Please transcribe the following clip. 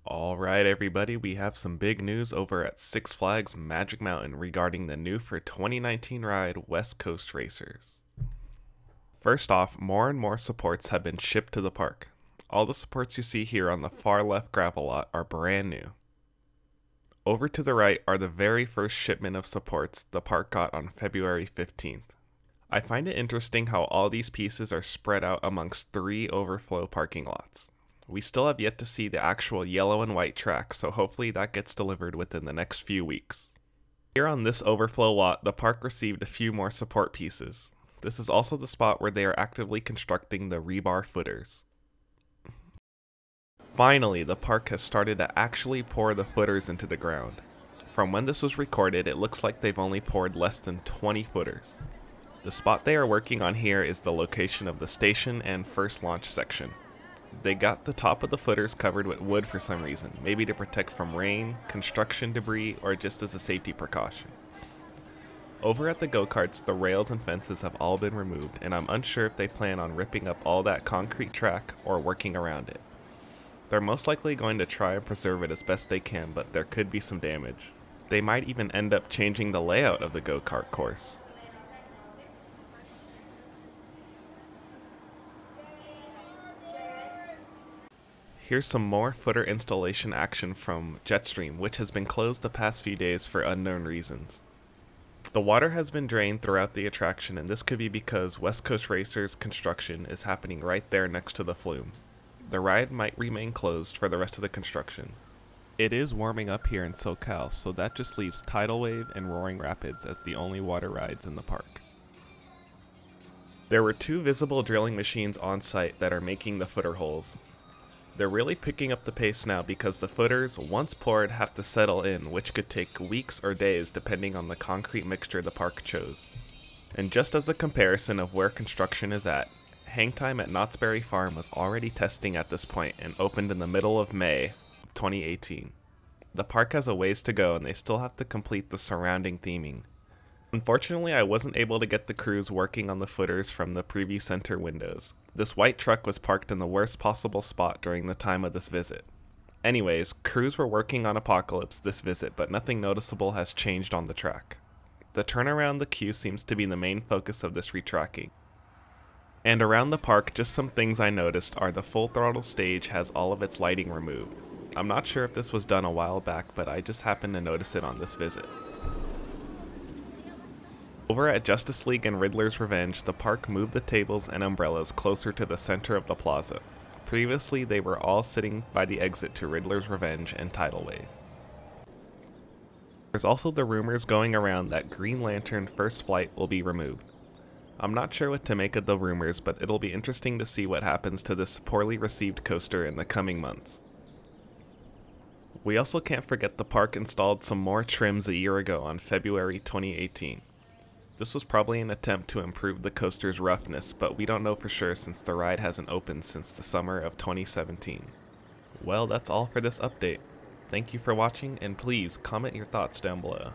Alright everybody, we have some big news over at Six Flags Magic Mountain regarding the new for 2019 ride West Coast Racers. First off, more and more supports have been shipped to the park. All the supports you see here on the far left gravel lot are brand new. Over to the right are the very first shipment of supports the park got on February 15th. I find it interesting how all these pieces are spread out amongst 3 overflow parking lots. We still have yet to see the actual yellow and white track, so hopefully that gets delivered within the next few weeks. Here on this overflow lot, the park received a few more support pieces. This is also the spot where they are actively constructing the rebar footers. Finally, the park has started to actually pour the footers into the ground. From when this was recorded, it looks like they've only poured less than 20 footers. The spot they are working on here is the location of the station and first launch section. They got the top of the footers covered with wood for some reason, maybe to protect from rain, construction debris, or just as a safety precaution. Over at the go-karts, the rails and fences have all been removed, and I'm unsure if they plan on ripping up all that concrete track or working around it. They're most likely going to try and preserve it as best they can, but there could be some damage. They might even end up changing the layout of the go-kart course. Here's some more footer installation action from Jetstream, which has been closed the past few days for unknown reasons. The water has been drained throughout the attraction, and this could be because West Coast Racers construction is happening right there next to the flume. The ride might remain closed for the rest of the construction. It is warming up here in SoCal, so that just leaves Tidal Wave and Roaring Rapids as the only water rides in the park. There were 2 visible drilling machines on site that are making the footer holes. They're really picking up the pace now because the footers, once poured, have to settle in, which could take weeks or days depending on the concrete mixture the park chose. And just as a comparison of where construction is at, hang time at Knott's Berry Farm was already testing at this point and opened in the middle of May of 2018. The park has a ways to go and they still have to complete the surrounding theming. Unfortunately, I wasn't able to get the crews working on the footers from the preview center windows. This white truck was parked in the worst possible spot during the time of this visit. Anyways, crews were working on Apocalypse this visit, but nothing noticeable has changed on the track. The turnaround the queue seems to be the main focus of this retracking. And around the park, just some things I noticed are the full throttle stage has all of its lighting removed. I'm not sure if this was done a while back, but I just happened to notice it on this visit. Over at Justice League and Riddler's Revenge, the park moved the tables and umbrellas closer to the center of the plaza. Previously, they were all sitting by the exit to Riddler's Revenge and Tidal Wave. There's also the rumors going around that Green Lantern First Flight will be removed. I'm not sure what to make of the rumors, but it'll be interesting to see what happens to this poorly received coaster in the coming months. We also can't forget the park installed some more trims a year ago on February 2018. This was probably an attempt to improve the coaster's roughness, but we don't know for sure since the ride hasn't opened since the summer of 2017. Well, that's all for this update. Thank you for watching, and please comment your thoughts down below.